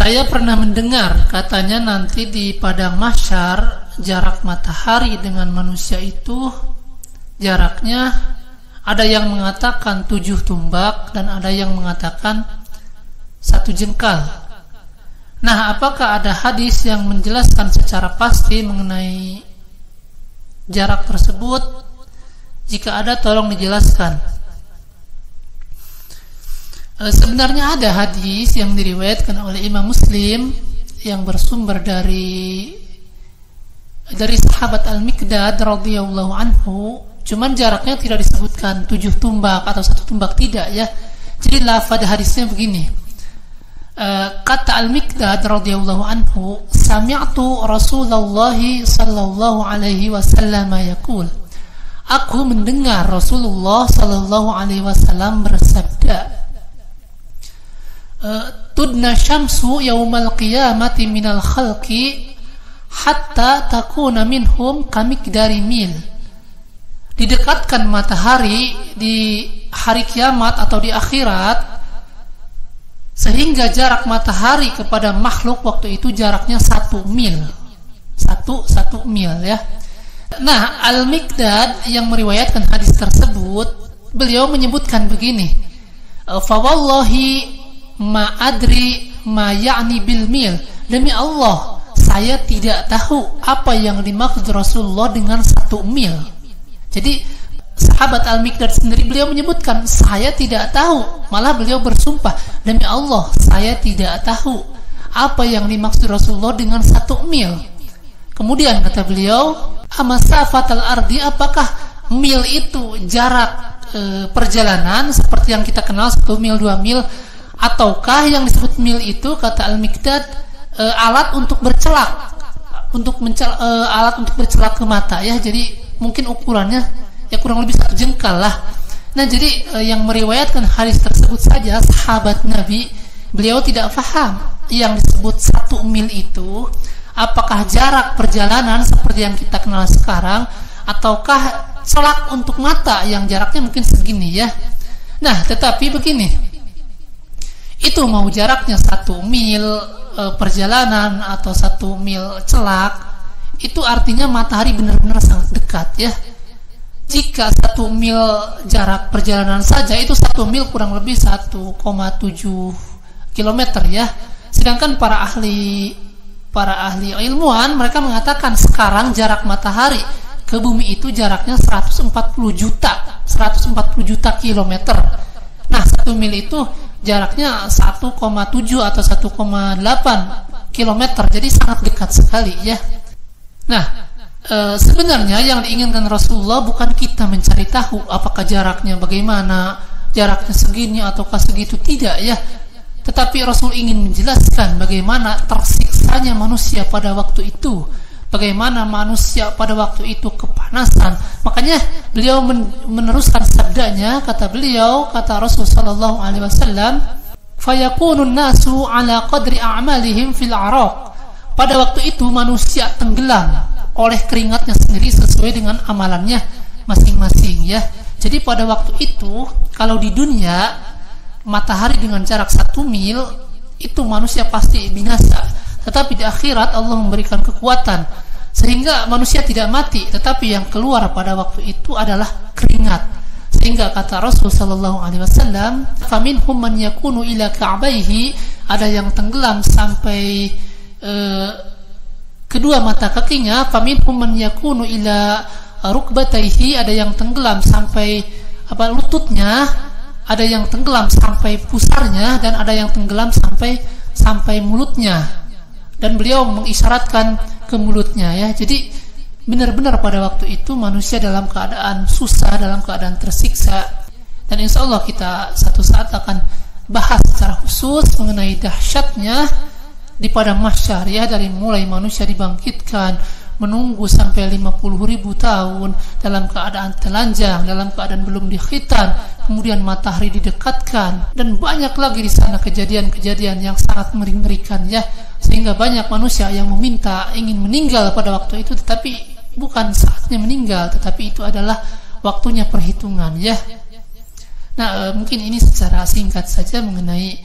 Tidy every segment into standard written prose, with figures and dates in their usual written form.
Saya pernah mendengar katanya nanti di padang mahsyar jarak matahari dengan manusia itu jaraknya ada yang mengatakan 7 tumbak dan ada yang mengatakan 1 jengkal. Nah, apakah ada hadis yang menjelaskan secara pasti mengenai jarak tersebut? Jika ada, tolong dijelaskan. Sebenarnya ada hadis yang diriwayatkan oleh Imam Muslim yang bersumber dari sahabat Al-Miqdad radhiyallahu anhu. Cuman jaraknya tidak disebutkan 7 tumbak atau 1 tumbak, tidak ya. Jadi lafaz hadisnya begini. Kata Al-Miqdad radhiyallahu anhu, sami'tu Rasulullah sallallahu alaihi wasallam yaqul. Aku mendengar Rasulullah sallallahu alaihi wasallam bersabda, tudna syamsu yaumal qiyamati minal khalqi hatta takuna minhum kamiqdari mil. Didekatkan matahari di hari kiamat atau di akhirat sehingga jarak matahari kepada makhluk waktu itu jaraknya 1 mil. 1 mil ya. Nah, Al-Miqdad yang meriwayatkan hadis tersebut, beliau menyebutkan begini, fa wallahi ma adri ma ya'ni bil mil. Demi Allah, saya tidak tahu apa yang dimaksud Rasulullah dengan 1 mil. Jadi sahabat Al-Miqdad sendiri beliau menyebutkan, saya tidak tahu. Malah beliau bersumpah, demi Allah, saya tidak tahu apa yang dimaksud Rasulullah dengan 1 mil. Kemudian kata beliau, amasafatal ardi, apakah mil itu jarak perjalanan seperti yang kita kenal 1 mil, 2 mil, ataukah yang disebut mil itu, kata Al-Miqdad, alat untuk bercelak, alat untuk bercelak ke mata ya. Jadi mungkin ukurannya ya kurang lebih 1 jengkal lah. Nah, jadi yang meriwayatkan hadis tersebut saja sahabat Nabi, beliau tidak faham yang disebut 1 mil itu apakah jarak perjalanan seperti yang kita kenal sekarang, ataukah celak untuk mata yang jaraknya mungkin segini ya. Nah, tetapi begini, itu mau jaraknya 1 mil perjalanan atau 1 mil celak, itu artinya matahari benar-benar sangat dekat ya. Jika 1 mil jarak perjalanan saja, itu 1 mil kurang lebih 1,7 kilometer ya. Sedangkan para ahli ilmuwan, mereka mengatakan sekarang jarak matahari ke bumi itu jaraknya 140 juta kilometer. Nah, 1 mil itu jaraknya 1,7 atau 1,8 kilometer. Jadi sangat dekat sekali ya. Nah, sebenarnya yang diinginkan Rasulullah bukan kita mencari tahu apakah jaraknya bagaimana, jaraknya segini ataukah segitu, tidak ya. Tetapi Rasul ingin menjelaskan bagaimana tersiksanya manusia pada waktu itu, bagaimana manusia pada waktu itu kepanasan. Makanya beliau meneruskan sabdanya, kata Rasul sallallahu alaihi wasallam, fayakunun nasu ala qadri a'malihim fil araq. Pada waktu itu manusia tenggelam oleh keringatnya sendiri sesuai dengan amalannya masing-masing ya. Jadi pada waktu itu, kalau di dunia matahari dengan jarak 1 mil itu manusia pasti binasa. Tetapi di akhirat Allah memberikan kekuatan sehingga manusia tidak mati, tetapi yang keluar pada waktu itu adalah keringat. Sehingga kata Rasul sallallahu alaihi wasallam, faminhum man yakunu ila ka'baihi, ada yang tenggelam sampai kedua mata kakinya, faminhum man yakunu ila rukbataihi, ada yang tenggelam sampai lututnya, ada yang tenggelam sampai pusarnya, dan ada yang tenggelam sampai mulutnya. Dan beliau mengisyaratkan ke mulutnya ya. Jadi benar-benar pada waktu itu manusia dalam keadaan susah, dalam keadaan tersiksa. Dan insya Allah kita satu saat akan bahas secara khusus mengenai dahsyatnya di padang mahsyar ya, dari mulai manusia dibangkitkan, menunggu sampai 50.000 tahun dalam keadaan telanjang, dalam keadaan belum dikhitan, kemudian matahari didekatkan, dan banyak lagi di sana kejadian-kejadian yang sangat mengerikan ya. Sehingga banyak manusia yang meminta ingin meninggal pada waktu itu, tetapi bukan saatnya meninggal, tetapi itu adalah waktunya perhitungan ya. Nah, mungkin ini secara singkat saja mengenai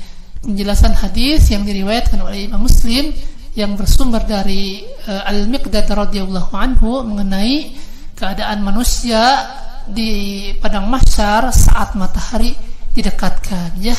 penjelasan hadis yang diriwayatkan oleh Imam Muslim yang bersumber dari Al-Miqdad radhiyallahu anhu mengenai keadaan manusia di padang mahsyar saat matahari didekatkan, ya.